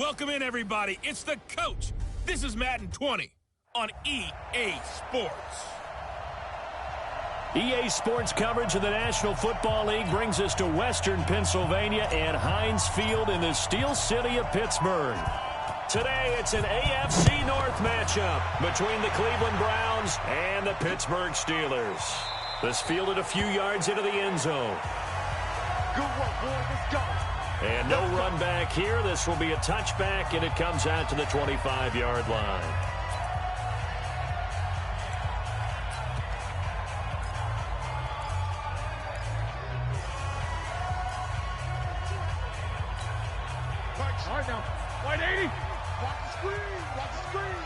Welcome in, everybody. It's the coach. This is Madden 20 on EA Sports. EA Sports coverage of the National Football League brings us to Western Pennsylvania and Heinz Field in the Steel City of Pittsburgh. Today, it's an AFC North matchup between the Cleveland Browns and the Pittsburgh Steelers. This fielded a few yards into the end zone. Good work, boys. Let's go. And no run back here. This will be a touchback, and it comes out to the 25-yard line. All right, now. Wide 80. Watch the screen. Watch the screen.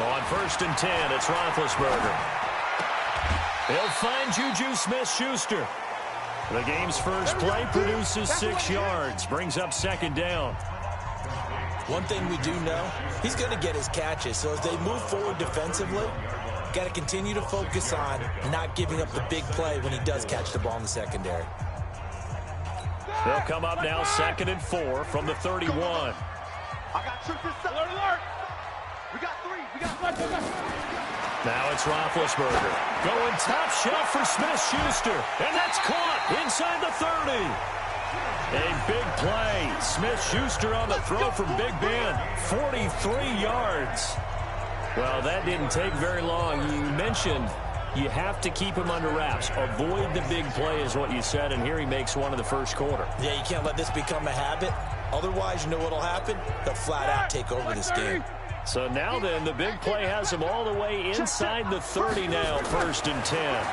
On 1st and 10, it's Roethlisberger. He'll find Juju Smith-Schuster. The game's first play produces 6 yards, brings up 2nd down. One thing we do know, he's going to get his catches. So as they move forward defensively, got to continue to focus on not giving up the big play when he does catch the ball in the secondary. They'll come up now 2nd and 4 from the 31. I got troops inside. Alert. We got 3. We got Now it's Roethlisberger. Going top shelf for Smith-Schuster. And that's caught inside the 30. A big play. Smith-Schuster on the throw from Big Ben. 43 yards. Well, that didn't take very long. You mentioned you have to keep him under wraps. Avoid the big play is what you said, and here he makes one in the first quarter. Yeah, you can't let this become a habit. Otherwise, you know what will happen? They'll flat out take over this game. So now then, the big play has him all the way inside the 30 now, 1st and 10.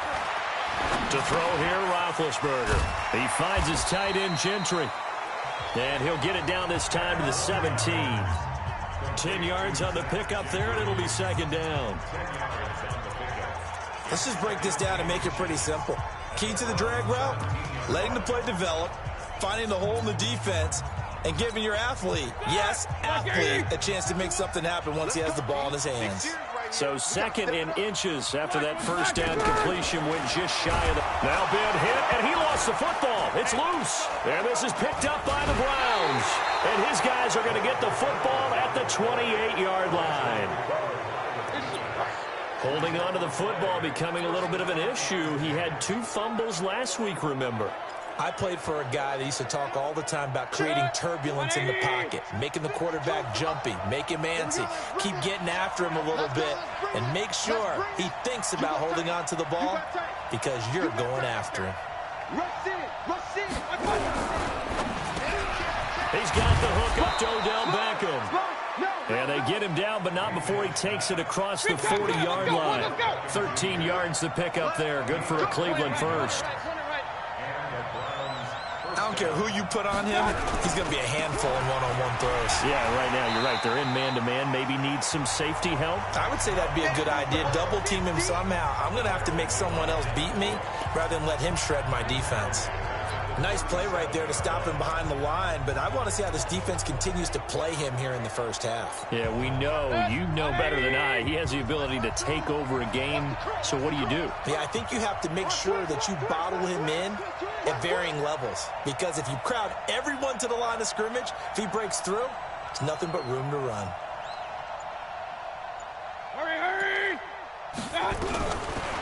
To throw here, Roethlisberger. He finds his tight end, Gentry. And he'll get it down this time to the 17. 10 yards on the pickup there, and it'll be 2nd down. Let's just break this down and make it pretty simple. Key to the drag route, letting the play develop, finding the hole in the defense, and giving your athlete, yes, athlete, a chance to make something happen once he has the ball in his hands. So 2nd and inches after that first down completion went just shy of the... Now Ben hit, and he lost the football. It's loose. And this is picked up by the Browns. And his guys are going to get the football at the 28-yard line. Holding on to the football becoming a little bit of an issue. He had 2 fumbles last week, remember. I played for a guy that used to talk all the time about creating turbulence in the pocket, making the quarterback jumpy, make him antsy, keep getting after him a little bit, and make sure he thinks about holding on to the ball because you're going after him. He's got the hook up to Odell Beckham. And they get him down, but not before he takes it across the 40-yard line. 13 yards to pick up there. Good for a Cleveland first. I don't care who you put on him, he's going to be a handful in one-on-one throws. Yeah, right now, you're right. They're in man-to-man. Maybe need some safety help. I would say that'd be a good idea. Double team him somehow. I'm going to have to make someone else beat me rather than let him shred my defense. Nice play right there to stop him behind the line, but I want to see how this defense continues to play him here in the first half. Yeah, we know. You know better than I. He has the ability to take over a game, so what do you do? Yeah, I think you have to make sure that you bottle him in at varying levels, because if you crowd everyone to the line of scrimmage, if he breaks through, it's nothing but room to run. Hurry!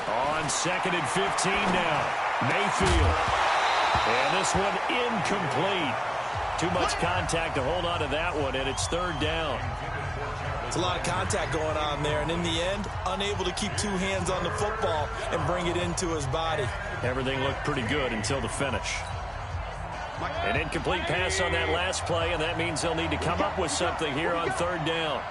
On 2nd and 15 now, Mayfield. And this one incomplete. Too much contact to hold on to that one, and it's 3rd down. It's a lot of contact going on there, and in the end, unable to keep 2 hands on the football and bring it into his body. Everything looked pretty good until the finish. An incomplete pass on that last play, and that means they'll need to come up with something here on 3rd down.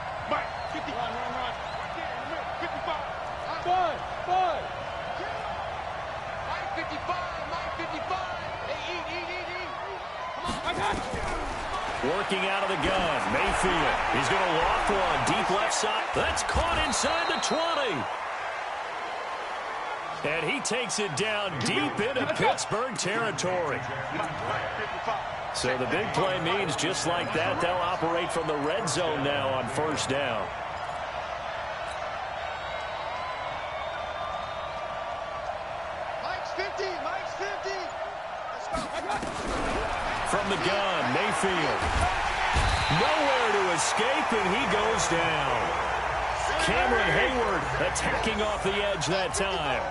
Working out of the gun, Mayfield. He's going to loft one deep left side. That's caught inside the 20. And he takes it down deep into Pittsburgh territory. So the big play means just like that, they'll operate from the red zone now on 1st down. Mike's 50. Let's go. backfield. Nowhere to escape, and he goes down. Cameron Hayward attacking off the edge that time.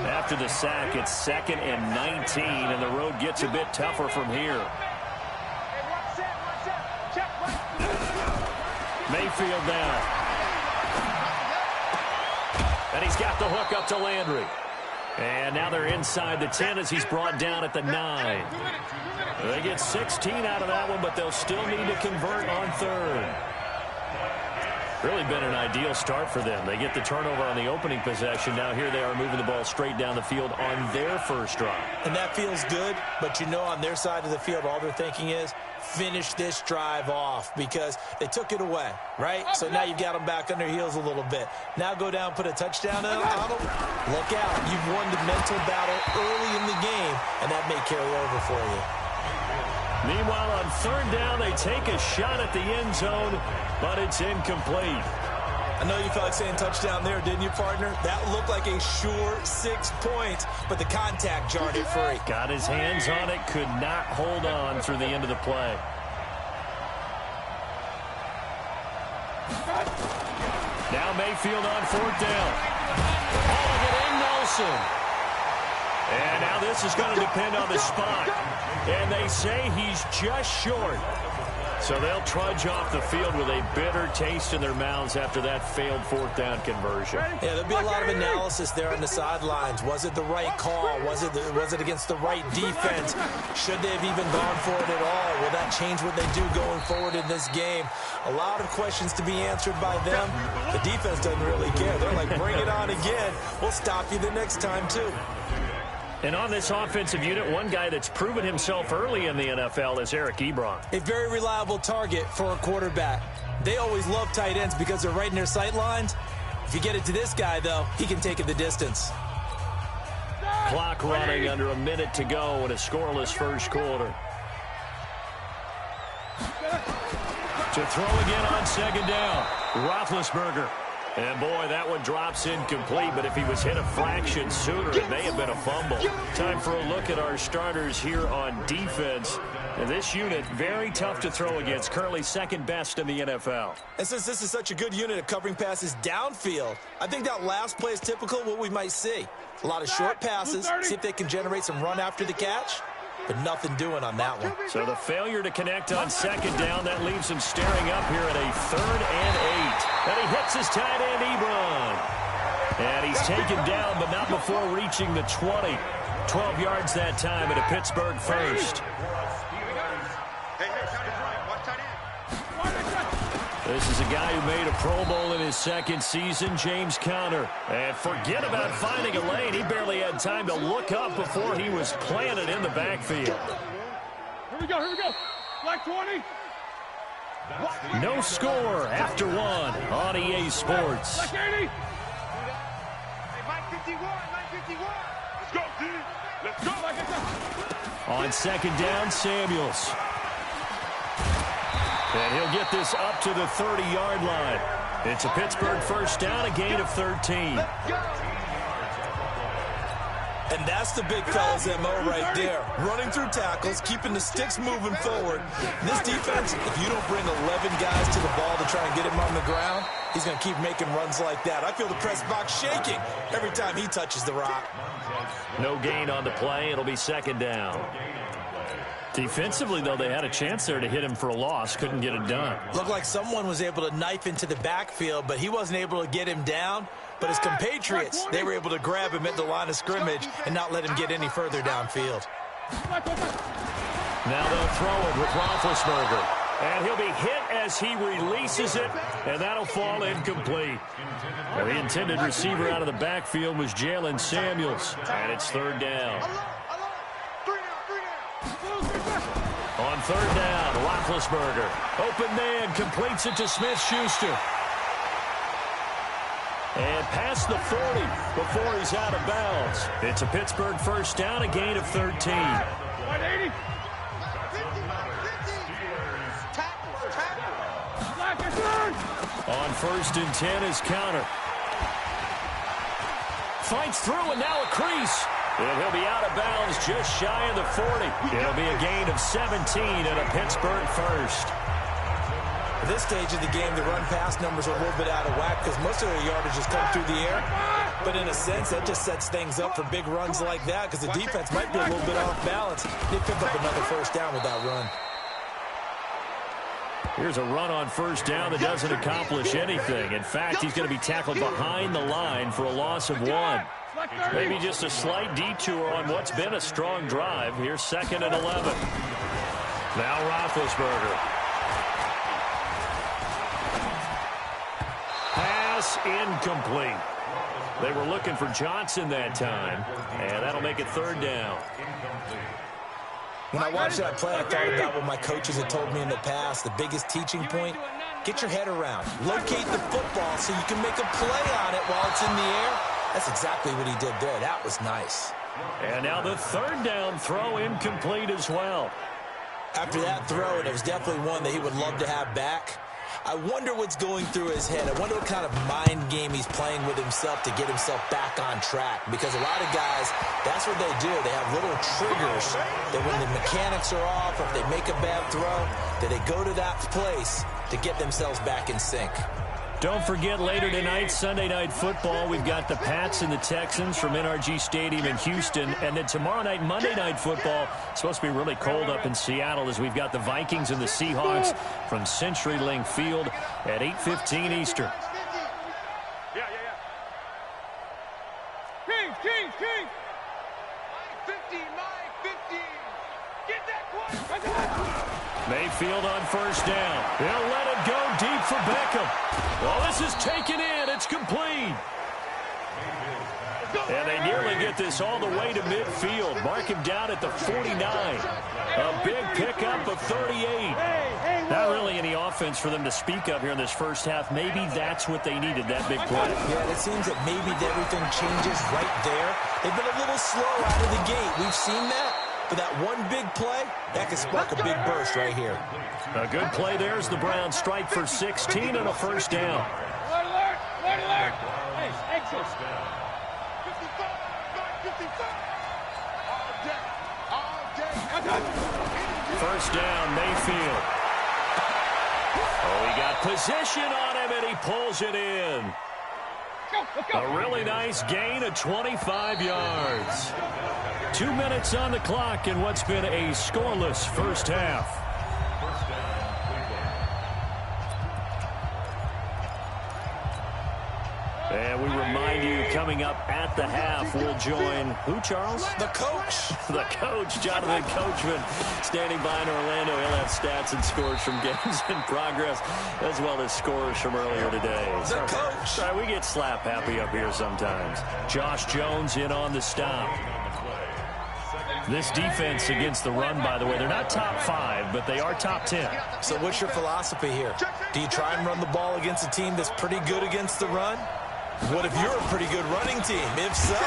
After the sack, it's 2nd and 19, and the road gets a bit tougher from here. Mayfield down. And he's got the hook up to Landry. And now they're inside the 10 as he's brought down at the 9. They get 16 out of that one, but they'll still need to convert on 3rd. Really been an ideal start for them. They get the turnover on the opening possession. Now here they are moving the ball straight down the field on their first drive. And that feels good, but you know on their side of the field all they're thinking is finish this drive off because they took it away, right? So now you've got them back on their heels a little bit. Now go down, put a touchdown on them. Look out. You've won the mental battle early in the game, and that may carry over for you. Meanwhile, on 3rd down, they take a shot at the end zone, but it's incomplete. I know you felt like saying touchdown there, didn't you, partner? That looked like a sure 6 points, but the contact jarred it free. Got his hands on it, could not hold on through the end of the play. Now Mayfield on 4th down. Hauling it in, Nelson. And now this is going to depend on the spot. And they say he's just short. So they'll trudge off the field with a bitter taste in their mouths after that failed 4th down conversion. Yeah, there'll be a lot of analysis there on the sidelines. Was it the right call? Was it against the right defense? Should they have even gone for it at all? Will that change what they do going forward in this game? A lot of questions to be answered by them. The defense doesn't really care. They're like, bring it on again. We'll stop you the next time, too. And on this offensive unit, one guy that's proven himself early in the NFL is Eric Ebron. A very reliable target for a quarterback. They always love tight ends because they're right in their sight lines. If you get it to this guy, though, he can take it the distance. Clock running under a minute to go in a scoreless first quarter. To throw again on 2nd down, Roethlisberger. And, boy, that one drops incomplete, but if he was hit a fraction sooner, it may have been a fumble. Time for a look at our starters here on defense. And this unit, very tough to throw against, currently 2nd best in the NFL. And since this is such a good unit at covering passes downfield, I think that last play is typical of what we might see. A lot of short passes, see if they can generate some run after the catch. But nothing doing on that one. So the failure to connect on 2nd down, that leaves him staring up here at a 3rd and 8. And he hits his tight end, Ebron. And he's taken down, but not before reaching the 20. 12 yards that time at a Pittsburgh first. This is a guy who made a Pro Bowl in his 2nd season, James Conner. And forget about finding a lane. He barely had time to look up before he was planted in the backfield. Here we go. Black 20. No score after 1 on EA Sports. Black 80. Mike 51. Let's go, D. Let's go. On 2nd down, Samuels. And he'll get this up to the 30-yard line. It's a Pittsburgh first down, a gain of 13. And that's the big fella's MO right there. Running through tackles, keeping the sticks moving forward. This defense, if you don't bring 11 guys to the ball to try and get him on the ground, he's going to keep making runs like that. I feel the press box shaking every time he touches the rock. No gain on the play. It'll be 2nd down. Defensively, though, they had a chance there to hit him for a loss. Couldn't get it done. Looked like someone was able to knife into the backfield, but he wasn't able to get him down. But his compatriots, they were able to grab him at the line of scrimmage and not let him get any further downfield. Now they'll throw it with Roethlisberger. And he'll be hit as he releases it, and that'll fall incomplete. Well, the intended receiver out of the backfield was Jalen Samuels, and it's 3rd down. On 3rd down, Roethlisberger. Open man, completes it to Smith-Schuster. And past the 40 before he's out of bounds. It's a Pittsburgh first down, a gain of 13. 180. On 1st and 10 is Conner. Fights through and now a crease. And he'll be out of bounds just shy of the 40. It'll be a gain of 17 and a Pittsburgh first. At this stage of the game, the run-pass numbers are a little bit out of whack because most of their yardage has come through the air. But in a sense, that just sets things up for big runs like that because the defense might be a little bit off balance. They pick up another first down with that run. Here's a run on first down that doesn't accomplish anything. In fact, he's going to be tackled behind the line for a loss of 1. Maybe just a slight detour on what's been a strong drive. Here's 2nd and 11. Now Roethlisberger. Pass incomplete. They were looking for Johnson that time, and that'll make it 3rd down. When I watched that play, I thought about what my coaches had told me in the past. The biggest teaching point, get your head around. Locate the football so you can make a play on it while it's in the air. That's exactly what he did there. That was nice. And now the 3rd down throw incomplete as well. After that throw, and it was definitely one that he would love to have back, I wonder what's going through his head. I wonder what kind of mind game he's playing with himself to get himself back on track. Because a lot of guys, that's what they do. They have little triggers that when the mechanics are off, or if they make a bad throw, that they go to that place to get themselves back in sync. Don't forget, later tonight, Sunday Night Football, we've got the Pats and the Texans from NRG Stadium in Houston. And then tomorrow night, Monday Night Football, it's supposed to be really cold up in Seattle as we've got the Vikings and the Seahawks from CenturyLink Field at 8:15 Eastern. King. 50, get that one. Mayfield on first down. He'll let it go deep for Beckham. Well, this is taken in. It's complete. And they nearly get this all the way to midfield. Mark him down at the 49. A big pickup of 38. Not really any offense for them to speak of here in this first half. Maybe that's what they needed, that big play. Yeah, it seems that maybe everything changes right there. They've been a little slow out of the gate. We've seen that. But that one big play, that can spark a big burst right here. A good play there as the Browns strike for 16 and a first down. Alert! Hey, exit. 55. All day. First down, Mayfield. Oh, he got position on him, and he pulls it in. A really nice gain of 25 yards. 2 minutes on the clock in what's been a scoreless first half. And we remind you, coming up at the half, we'll join who, Charles? The coach. The coach, Jonathan Coachman, standing by in Orlando. He'll have stats and scores from games in progress, as well as scores from earlier today. The coach. Sorry, we get slap happy up here sometimes. Josh Jones in on the stop. This defense against the run, by the way, they're not top 5, but they are top 10. So what's your philosophy here? Do you try and run the ball against a team that's pretty good against the run? What if you're a pretty good running team? If so,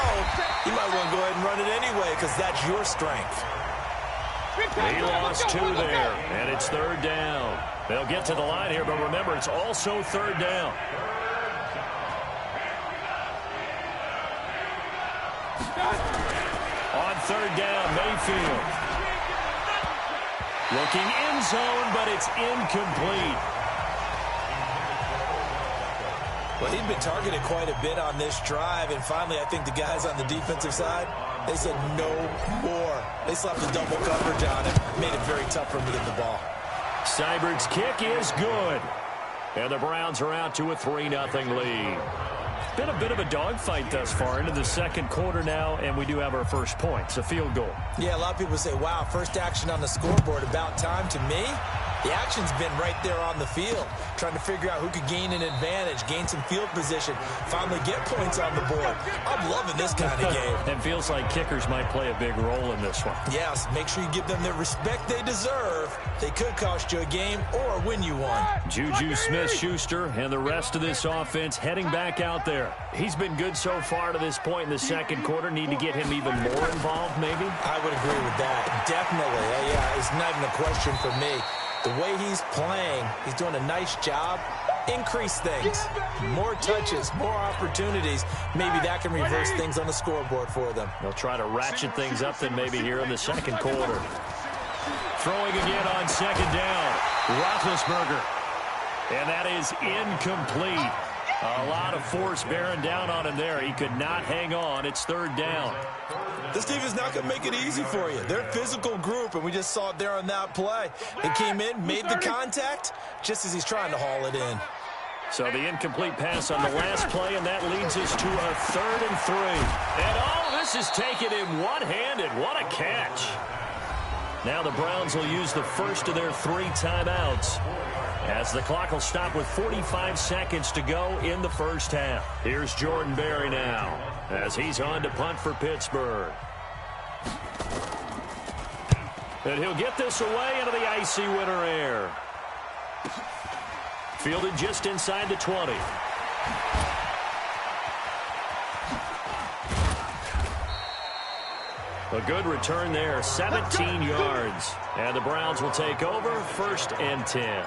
you might want to go ahead and run it anyway because that's your strength. He lost 2 there, and it's 3rd down. They'll get to the line here, but remember, it's also 3rd down. On 3rd down, Mayfield. Looking end zone, but it's incomplete. Well, he'd been targeted quite a bit on this drive, and finally I think the guys on the defensive side, they said no more. They slapped the double coverage on him, made it very tough for him to get the ball. Seibert's kick is good. And the Browns are out to a 3-0 lead. Been a bit of a dogfight thus far into the second quarter now, and we do have our first points, a field goal. Yeah, a lot of people say, wow, first action on the scoreboard, about time. To me, the action's been right there on the field, trying to figure out who could gain an advantage, gain some field position, finally get points on the board. I'm loving this kind of game. It feels like kickers might play a big role in this one. Yes, make sure you give them the respect they deserve. They could cost you a game or win you one. Juju Smith-Schuster and the rest of this offense heading back out there. He's been good so far to this point in the second quarter. Need to get him even more involved, maybe? I would agree with that. Definitely. Yeah, it's not even a question for me. The way he's playing, he's doing a nice job, increase things. More touches, more opportunities. Maybe that can reverse things on the scoreboard for them. They'll try to ratchet things up then maybe here in the second quarter. Throwing again on second down. Roethlisberger. And that is incomplete. A lot of force bearing down on him there. He could not hang on. It's third down. This team is not going to make it easy for you. They're a physical group, and we just saw it there on that play. He came in, made the contact, just as he's trying to haul it in. So the incomplete pass on the last play, and that leads us to a 3rd and 3. And all this is taken in one-handed. What a catch. Now the Browns will use the first of their 3 timeouts, as the clock will stop with 45 seconds to go in the first half. Here's Jordan Berry now, as he's on to punt for Pittsburgh. And he'll get this away into the icy winter air. Fielded just inside the 20. A good return there, 17 yards. And the Browns will take over, 1st and 10.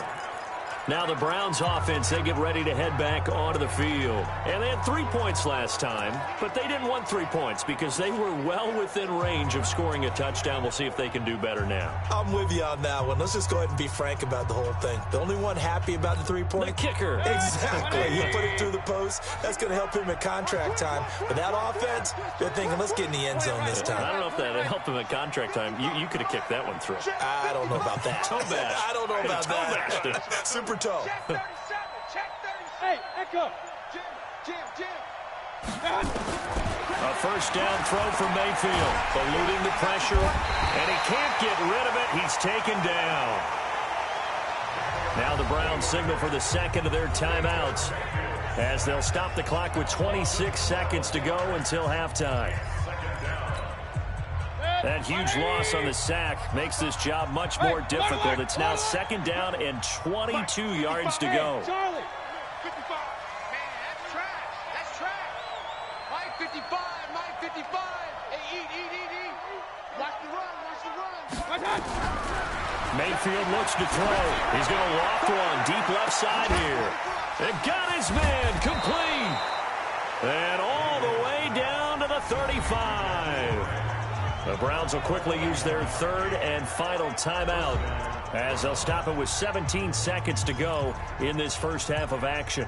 Now the Browns offense, they get ready to head back onto the field. And they had 3 points last time, but they didn't want 3 points because they were well within range of scoring a touchdown. We'll see if they can do better now. I'm with you on that one. Let's just go ahead and be frank about the whole thing. The only one happy about the 3-point? The kicker. Exactly. He put it through the post. That's going to help him at contract time. But that offense, they're thinking, let's get in the end zone this time. I don't know if that helped him at contract time. You could have kicked that one through. I don't know about that. Toe bash. I don't know about that. Super toe. Check 37. Check 37. Hey, Echo. Jim. A first down throw from Mayfield. Eluding the pressure. And he can't get rid of it. He's taken down. Now the Browns signal for the second of their timeouts, as they'll stop the clock with 26 seconds to go until halftime. That huge loss on the sack makes this job much more difficult. It's now 2nd down and 22 yards to go. Charlie. 55. Man, that's trash. That's trash. Mike 55. Mike 55. Hey, eat. Watch the run. Mayfield looks to throw. He's going to loft one deep left side here. And got his man complete. And all the way down to the 35. The Browns will quickly use their 3rd and final timeout, as they'll stop it with 17 seconds to go in this first half of action.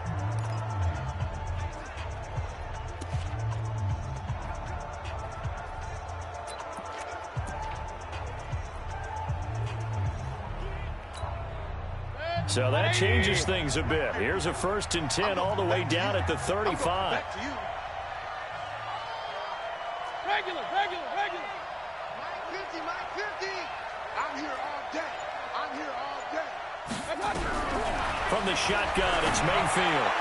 So that changes things a bit. Here's a 1st and 10 all the way down at the 35. Back to you. Regular. Mike 50. I'm here all day. From the shotgun, it's Mayfield.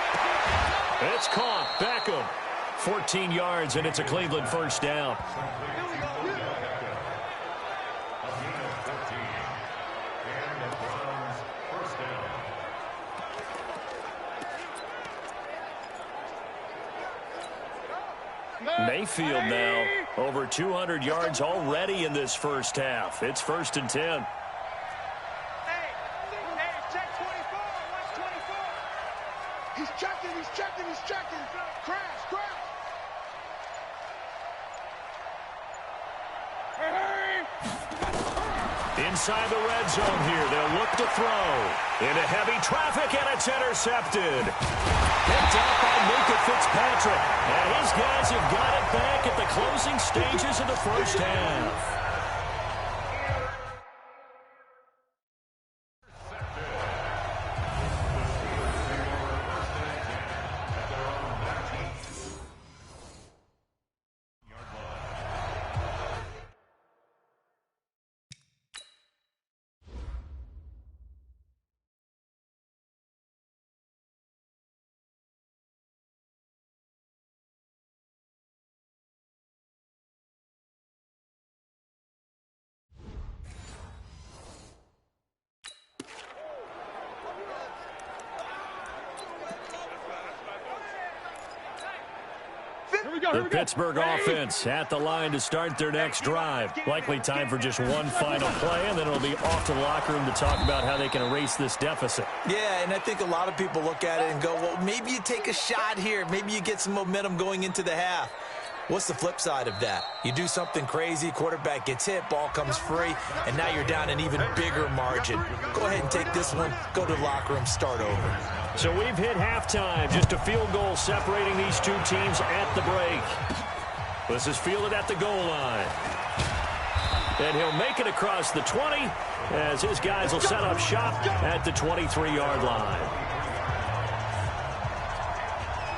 It's caught. Beckham. 14 yards, and it's a Cleveland first down. Mayfield now over 200 yards already in this first half. It's 1st and 10. Hey, check 24. Watch 24. He's checking. Crash. Inside the red zone here, they'll look to throw. Into heavy traffic, and it's intercepted. Picked up by Minka Fitzpatrick. And his guys have got it back at the closing stages of the first half. The Pittsburgh offense at the line to start their next drive. Likely time for just one final play, and then it'll be off to the locker room to talk about how they can erase this deficit. Yeah, and I think a lot of people look at it and go, well, maybe you take a shot here. Maybe you get some momentum going into the half. What's the flip side of that? You do something crazy, quarterback gets hit, ball comes free, and now you're down an even bigger margin. Go ahead and take this one, go to the locker room, start over. So we've hit halftime, just a field goal separating these two teams at the break. This is fielded at the goal line. And he'll make it across the 20 as his guys will set up shop at the 23-yard line.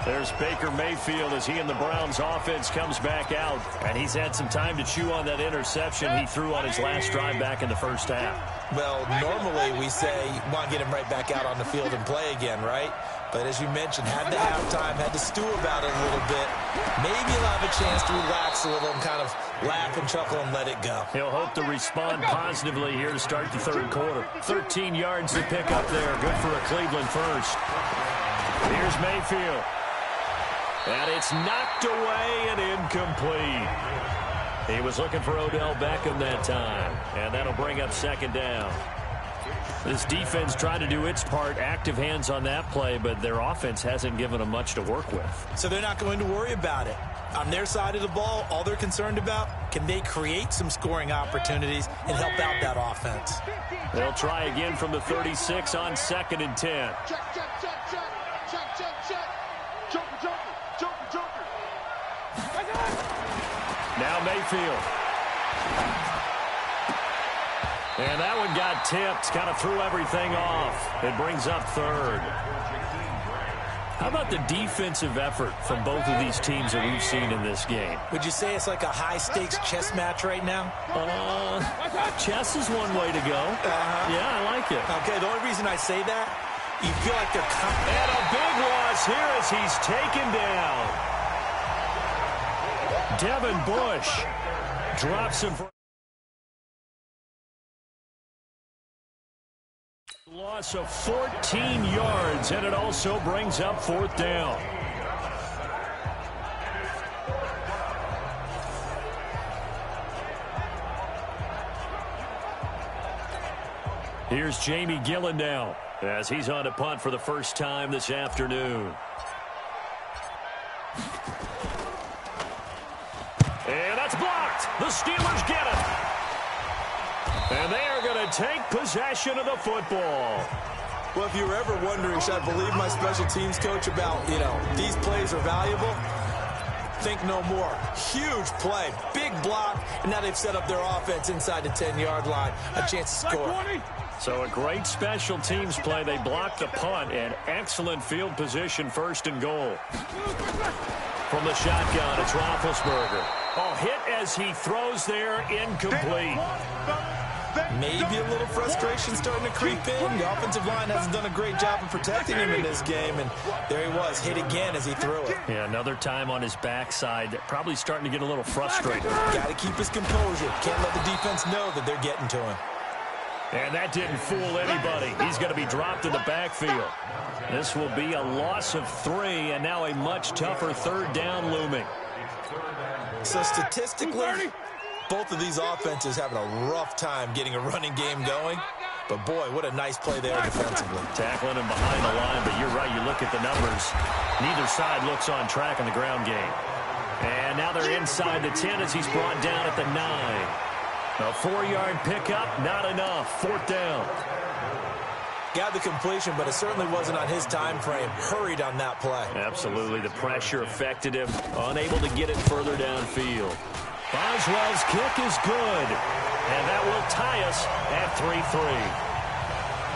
There's Baker Mayfield as he and the Browns offense comes back out. And he's had some time to chew on that interception he threw on his last drive back in the first half. Well, normally we say you want to get him right back out on the field and play again, right? But as you mentioned, had the halftime, had to stew about it a little bit. Maybe he'll have a chance to relax a little and kind of laugh and chuckle and let it go. He'll hope to respond positively here to start the third quarter. 13 yards to pick up there. Good for a Cleveland first. Here's Mayfield. And it's knocked away and incomplete. He was looking for Odell Beckham that time. And that'll bring up second down. This defense tried to do its part, active hands on that play, but their offense hasn't given them much to work with. So they're not going to worry about it. On their side of the ball, all they're concerned about, can they create some scoring opportunities and help out that offense? They'll try again from the 36 on 2nd and 10. Check, check, check, check. Check, check, check. Joker, joker. Joker, joker. Now Mayfield. And that one got tipped. Kind of threw everything off. It brings up third. How about the defensive effort from both of these teams that we've seen in this game? Would you say it's like a high-stakes chess match right now? Chess is one way to go. Yeah, I like it. Okay, the only reason I say that, you feel like they're... And a big loss here as he's taken down. Devin Bush drops him for... Loss of 14 yards, and it also brings up fourth down. Here's Jamie Gillen now as he's on a punt for the first time this afternoon. And that's blocked. The Steelers get it. And they are going to take possession of the football. Well, if you were ever wondering, should I believe my special teams coach about, these plays are valuable? Think no more. Huge play, big block, and now they've set up their offense inside the 10-yard line. A chance to score. So a great special teams play. They blocked the punt and excellent field position, first and goal. From the shotgun, it's Roethlisberger. Oh, hit as he throws there, incomplete. Maybe a little frustration starting to creep in. The offensive line hasn't done a great job of protecting him in this game, and there he was, hit again as he threw it. Yeah, another time on his backside, probably starting to get a little frustrated. Got to keep his composure. Can't let the defense know that they're getting to him. And that didn't fool anybody. He's going to be dropped in the backfield. This will be a loss of 3, and now a much tougher third down looming. So statistically, both of these offenses having a rough time getting a running game going. But, boy, what a nice play there defensively. Tackling him behind the line, but you're right. You look at the numbers. Neither side looks on track in the ground game. And now they're inside the 10 as he's brought down at the 9. A 4-yard pickup, not enough. Fourth down. Got the completion, but it certainly wasn't on his time frame. Hurried on that play. Absolutely. The pressure affected him. Unable to get it further downfield. Boswell's kick is good. And that will tie us at 3-3.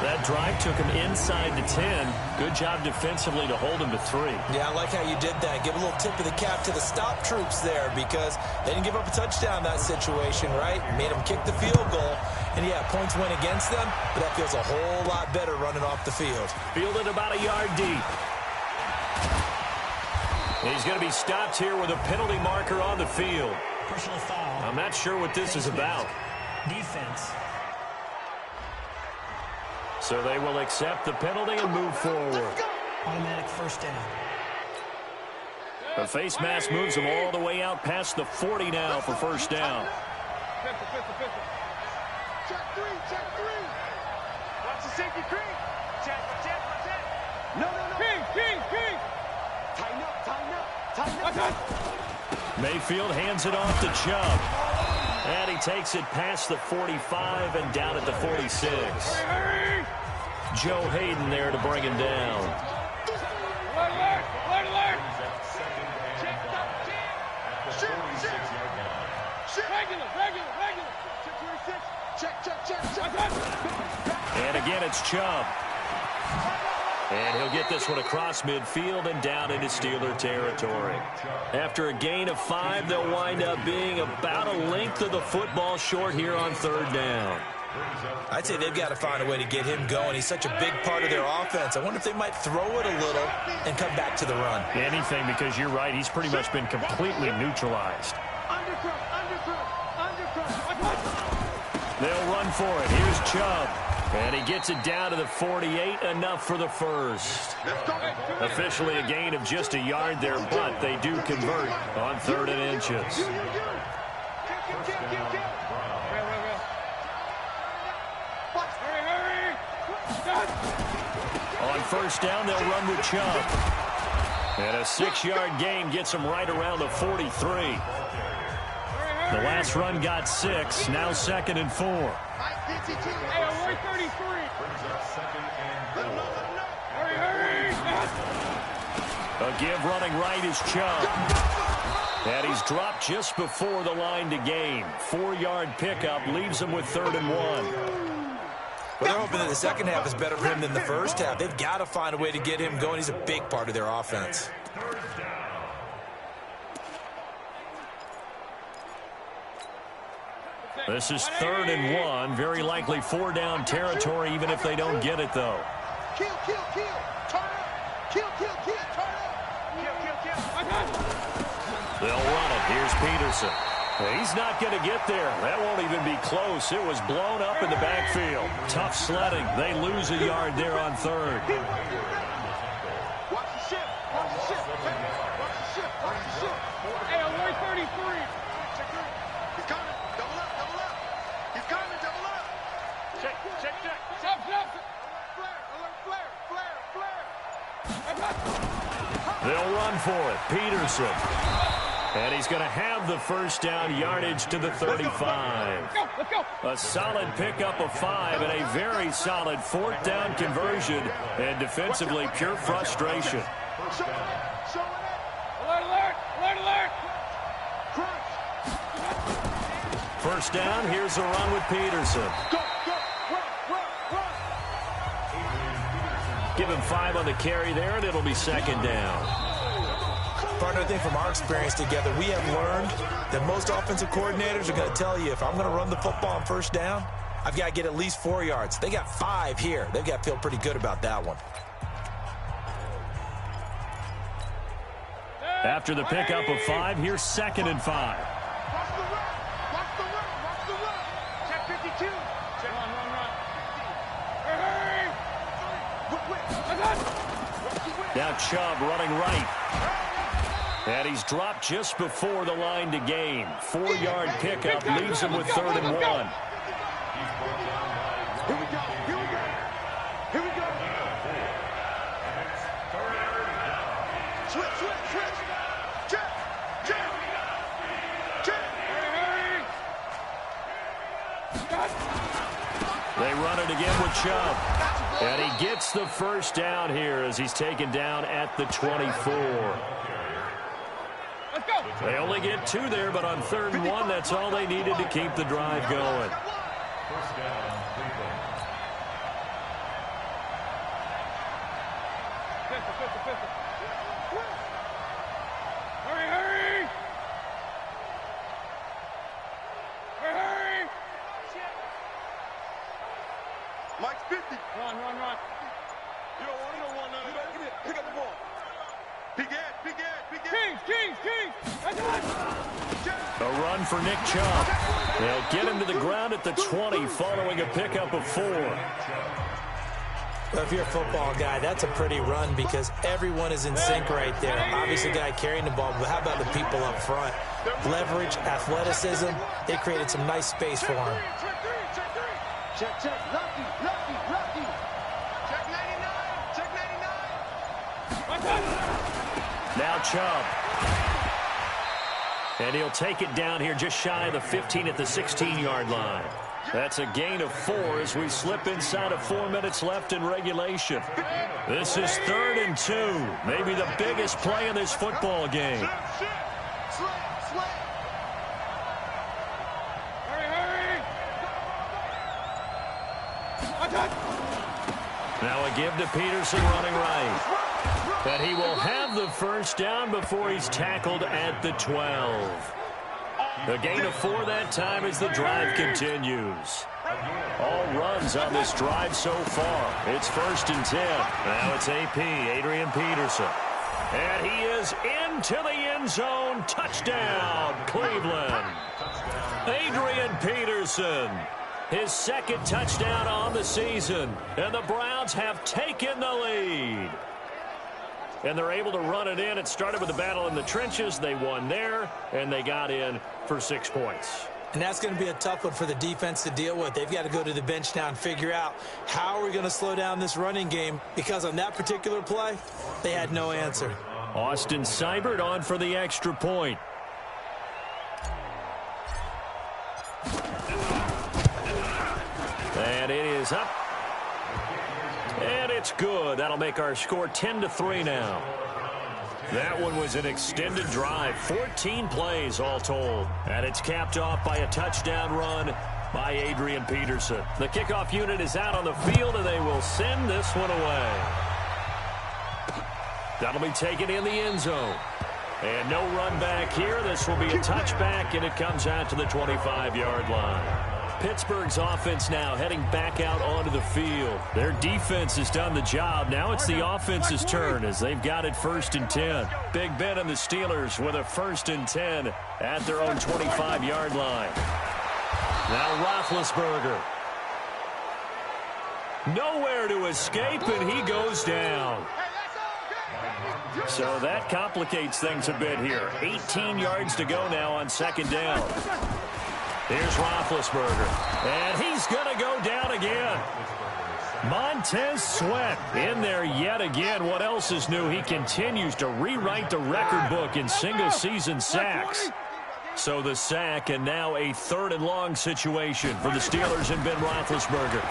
That drive took him inside the 10. Good job defensively to hold him to 3. Yeah, I like how you did that. Give a little tip of the cap to the stop troops there because they didn't give up a touchdown in that situation, right? Made them kick the field goal. And, yeah, points went against them, but that feels a whole lot better running off the field. Fielded about a yard deep. He's going to be stopped here with a penalty marker on the field. Personal foul. I'm not sure what this is about. Defense. So they will accept the penalty and move forward. Automatic first down. The face mask moves him all the way out past the 40 now for first down. Check three. Watch the safety creep. Check. No. King. Tighten up. Mayfield hands it off to Chubb. And he takes it past the 45 and down at the 46. Joe Hayden there to bring him down. Alert. Regular. Check. And again, it's Chubb. And he'll get this one across midfield and down into Steeler territory. After a gain of 5, they'll wind up being about a length of the football short here on third down. I'd say they've got to find a way to get him going. He's such a big part of their offense. I wonder if they might throw it a little and come back to the run. Anything, because you're right. He's pretty much been completely neutralized. Undercut. They'll run for it. Here's Chubb. And he gets it down to the 48, enough for the first. Officially a gain of just a yard there, but they do convert on 3rd and inches. On first down, they'll run with Chubb. And a 6-yard gain gets him right around the 43. The last run got 6, now 2nd and 4. A give running right is Chubb. And he's dropped just before the line to gain. 4-yard pickup leaves him with 3rd and 1. Well, they're hoping that the second half is better for him than the first half. They've got to find a way to get him going. He's a big part of their offense. This is 3rd and 1. Very likely 4-down territory, even if they don't get it, though. Kill. Turn up. Kill. Turn up. They'll run it. Here's Peterson. He's not going to get there. That won't even be close. It was blown up in the backfield. Tough sledding. They lose a yard there on 3rd. Watch the shift. Hey, alert 33. He's coming. Double up. He's coming. Double up. Check. Stop. Flare. They'll run for it. Peterson. And he's going to have the first down, yardage to the 35. Let's go. A solid pickup of 5 and a very solid 4th down conversion. And defensively, pure frustration. Show it. Alert. First down, here's a run with Peterson. Go. Run. Give him 5 on the carry there, and it'll be 2nd down. Partner, I think from our experience together, we have learned that most offensive coordinators are going to tell you, if I'm going to run the football on first down, I've got to get at least 4 yards. They got 5 here. They've got to feel pretty good about that one. After the pickup of 5, here's 2nd and 5. Watch the run. Check 52. Run. Now Chubb running right. And he's dropped just before the line to gain. 4-yard pickup leaves him with 3rd and 1. Here we go. Switch. Check. They run it again with Chubb. And he gets the first down here as he's taken down at the 24. They only get 2 there, but on 3rd and 1, that's all they needed to keep the drive going. Hurry! Mike's 50. Run. You don't want none of that. Give me it. Pick up the ball. Big King. A run for Nick Chubb. They'll get him to the ground at the 20 following a pickup of 4. Well, if you're a football guy, that's a pretty run because everyone is in sync right there. Obviously, the guy carrying the ball, but how about the people up front? Leverage, athleticism, they created some nice space for him. Check, check, lucky, lucky, lucky. Check 99, check 99. Now Chubb. And he'll take it down here just shy of the 15 at the 16-yard line. That's a gain of 4 as we slip inside of 4 minutes left in regulation. This is 3rd and 2. Maybe the biggest play in this football game. Now a give to Peterson running right. And he will have the first down before he's tackled at the 12. A gain of 4 that time as the drive continues. All runs on this drive so far. It's 1st and 10. Now it's AP, Adrian Peterson. And he is into the end zone. Touchdown, Cleveland. Adrian Peterson. His 2nd touchdown on the season. And the Browns have taken the lead. And they're able to run it in. It started with a battle in the trenches. They won there, and they got in for 6 points. And that's going to be a tough one for the defense to deal with. They've got to go to the bench now and figure out how are we going to slow down this running game, because on that particular play, they had no answer. Austin Seibert on for the extra point. And it is up. And it's good. That'll make our score 10-3 now. That one was an extended drive. 14 plays all told. And it's capped off by a touchdown run by Adrian Peterson. The kickoff unit is out on the field, and they will send this one away. That'll be taken in the end zone. And no run back here. This will be a touchback, and it comes out to the 25-yard line. Pittsburgh's offense now heading back out onto the field. Their defense has done the job. Now it's the offense's turn as they've got it 1st and 10. Big Ben and the Steelers with a 1st and 10 at their own 25-yard line. Now Roethlisberger. Nowhere to escape, and he goes down. So that complicates things a bit here. 18 yards to go now on 2nd down. Here's Roethlisberger, and he's going to go down again. Montez Sweat in there yet again. What else is new? He continues to rewrite the record book in single-season sacks. So the sack, and now a 3rd and long situation for the Steelers and Ben Roethlisberger.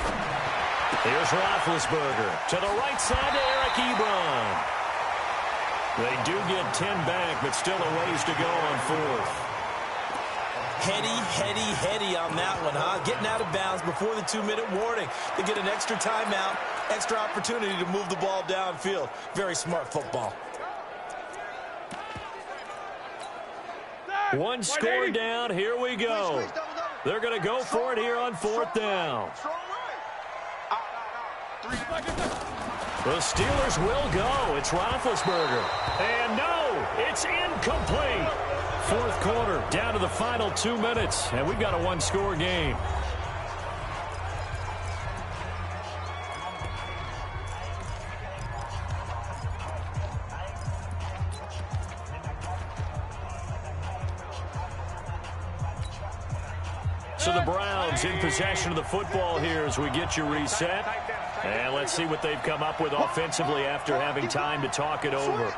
Here's Roethlisberger to the right side to Eric Ebron. They do get 10 back, but still a ways to go on 4th. Heady on that one, huh? Getting out of bounds before the 2-minute warning. They get an extra timeout, extra opportunity to move the ball downfield. Very smart football. One score down. Here we go. They're going to go for it here on 4th down. The Steelers will go. It's Roethlisberger. And no, it's incomplete. 4th quarter, down to the final 2 minutes, and we've got a 1-score game. So the Browns in possession of the football here as we get you reset. And let's see what they've come up with offensively after having time to talk it over.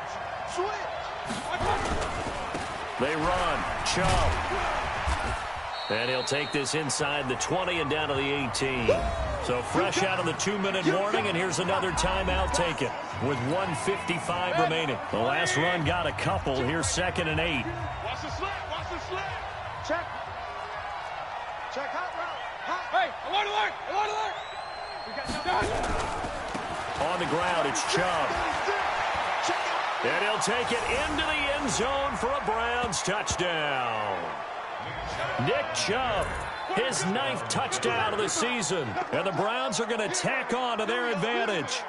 They run. Chubb. And he'll take this inside the 20 and down to the 18. So fresh out of the 2-minute warning, and here's another timeout taken with 1:55 remaining. The last run got a couple. Here's 2nd and 8. Watch the slant. Watch the slant. Check. Check hot route. Hey, alert, alert. Alert, alert. We got On the ground, it's Chubb. And he'll take it into the end zone for a Browns touchdown. Nick Chubb, his 9th touchdown of the season. And the Browns are going to tack on to their advantage.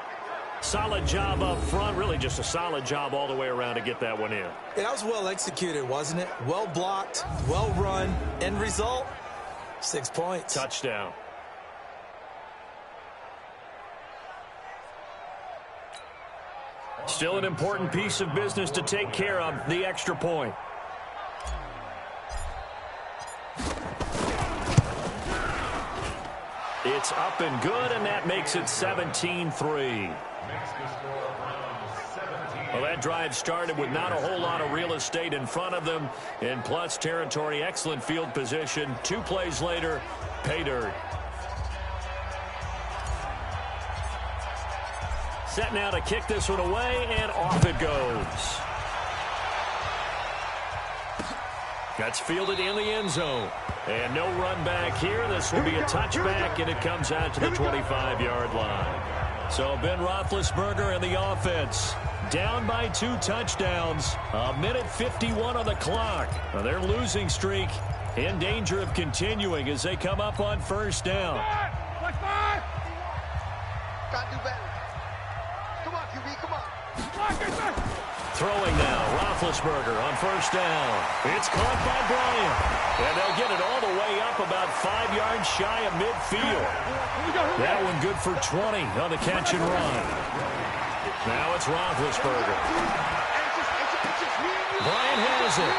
Solid job up front. Really just a solid job all the way around to get that one in. Yeah, that was well executed, wasn't it? Well blocked, well run. End result, 6 points. Touchdown. Still an important piece of business to take care of, the extra point. It's up and good, and that makes it 17-3. Well, that drive started with not a whole lot of real estate in front of them. In plus territory, excellent field position. 2 plays later, pay dirt. Set now to kick this one away, and off it goes. That's fielded in the end zone. And no run back here. This will be a touchback, and it comes out to the 25-yard line. So Ben Roethlisberger and the offense down by 2 touchdowns. A minute 51 on the clock. Now their losing streak in danger of continuing as they come up on first down. Gotta do better. Come on, QB, come on. Throwing now, Roethlisberger on first down. It's caught by Bryant. And they'll get it all the way up about 5 yards shy of midfield. That one good for 20 on the catch and run. Now it's Roethlisberger. Bryant has it.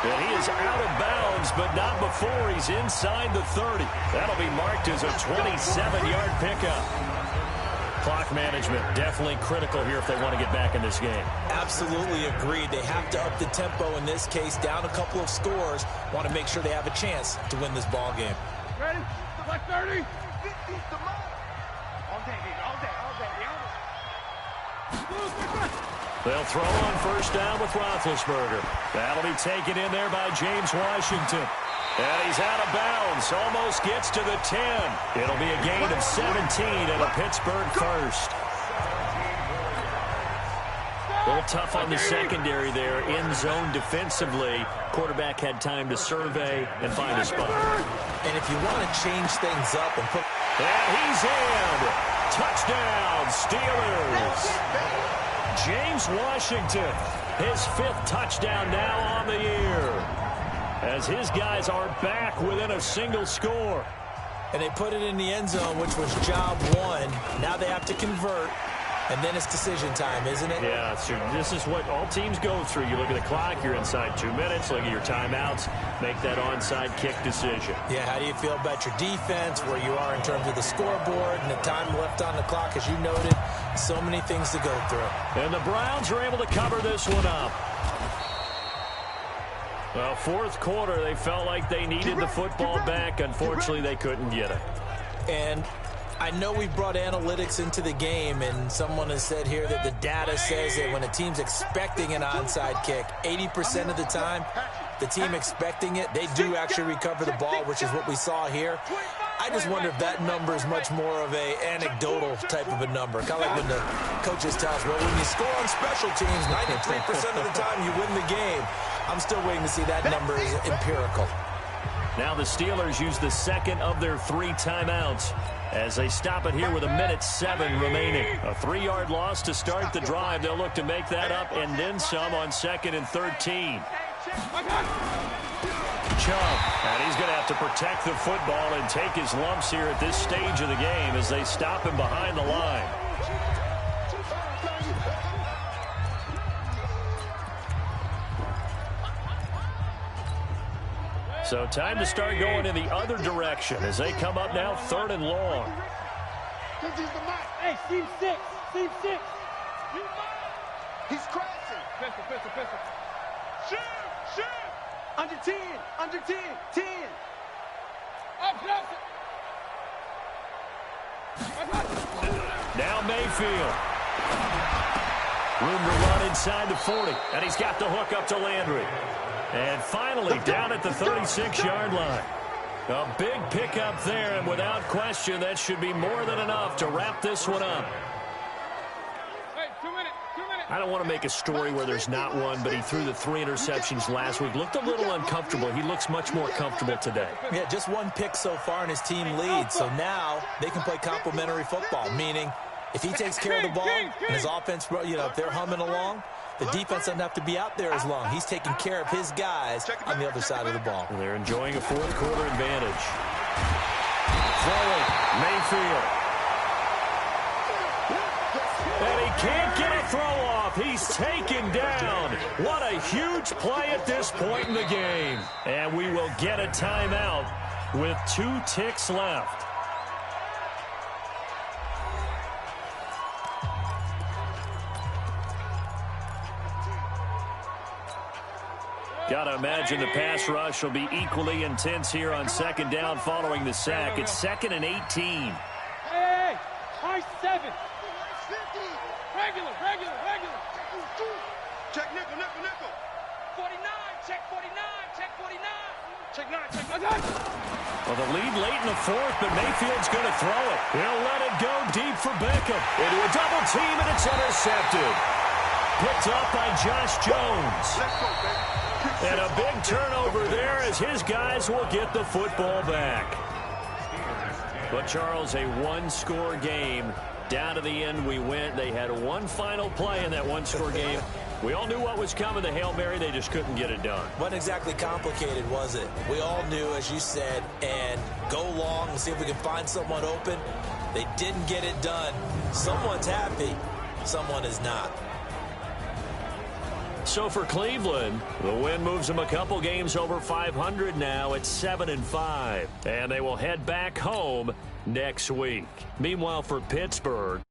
And he is out of bounds, but not before he's inside the 30. That'll be marked as a 27-yard pickup. Clock management definitely critical here if they want to get back in this game. Absolutely agreed. They have to up the tempo in this case, down a couple of scores. Want to make sure they have a chance to win this ball game. Ready? Like 30. All day, all day, all day. They'll throw on first down with Roethlisberger. That'll be taken in there by James Washington. And he's out of bounds. Almost gets to the 10. It'll be a gain of 17 and a Pittsburgh first. A little tough on the secondary there. In zone defensively. Quarterback had time to survey and find a spot. And if you want to change things up and put... And he's in. Touchdown, Steelers. James Washington, his 5th touchdown now on the year, as his guys are back within a single score. And they put it in the end zone, which was job 1. Now they have to convert, and then it's decision time, isn't it? Yeah, so this is what all teams go through. You look at the clock, you're inside 2 minutes, look at your timeouts, make that onside kick decision. Yeah, how do you feel about your defense, where you are in terms of the scoreboard and the time left on the clock, as you noted? So many things to go through. And the Browns are able to cover this one up. Well, 4th quarter, they felt like they needed the football back. Unfortunately, they couldn't get it. And I know we brought analytics into the game, and someone has said here that the data says that when a team's expecting an onside kick, 80% of the time, the team expecting it, they do actually recover the ball, which is what we saw here. I just wonder if that number is much more of a anecdotal type of a number. Kind of like when the coaches tell us, well, when you score on special teams, 93% of the time you win the game. I'm still waiting to see that number is empirical. Now the Steelers use the 2nd of their 3 timeouts as they stop it here with 1:07 remaining. A 3-yard loss to start the drive. They'll look to make that up and then some on 2nd and 13. Chubb, and he's going to have to protect the football and take his lumps here at this stage of the game as they stop him behind the line. So time to start going in the other direction as they come up now 3rd and long. Hey, team 6. Team 6. He's crashing. Pistol. Shoot. Under 10. 10. Up. Now Mayfield. Room to run inside the 40. And he's got the hook up to Landry. And finally down at the 36-yard line. A big pickup there, and without question, that should be more than enough to wrap this one up. Hey, 2 minutes. I don't want to make a story where there's not one, but he threw the 3 interceptions last week. Looked a little uncomfortable. He looks much more comfortable today. Yeah, just 1 pick so far, and his team leads. So now they can play complementary football, meaning if he takes care of the ball and his offense, if they're humming along, the defense doesn't have to be out there as long. He's taking care of his guys on the other side of the ball. And they're enjoying a 4th quarter advantage. Throwing, Mayfield. And he can't get it throw-off. He's taken down. What a huge play at this point in the game. And we will get a timeout with 2 ticks left. Got to imagine the pass rush will be equally intense here on second down following the sack. It's 2nd and 18. Hey, high 7. Regular. Check nickel. 49, check 49, check 49. Check 9. Well, the lead late in the 4th, but Mayfield's going to throw it. He'll let it go deep for Beckham. Into a double team, and it's intercepted. Picked up by Josh Jones. Let's go, baby. And a big turnover there as his guys will get the football back. But, Charles, a 1-score game. Down to the end we went. They had one final play in that 1-score game. We all knew what was coming, the Hail Mary. They just couldn't get it done. Wasn't exactly complicated, was it? We all knew, as you said, and go long and see if we can find someone open. They didn't get it done. Someone's happy. Someone is not. So for Cleveland, the win moves them a couple games over 500 now at 7-5. And they will head back home next week. Meanwhile, for Pittsburgh,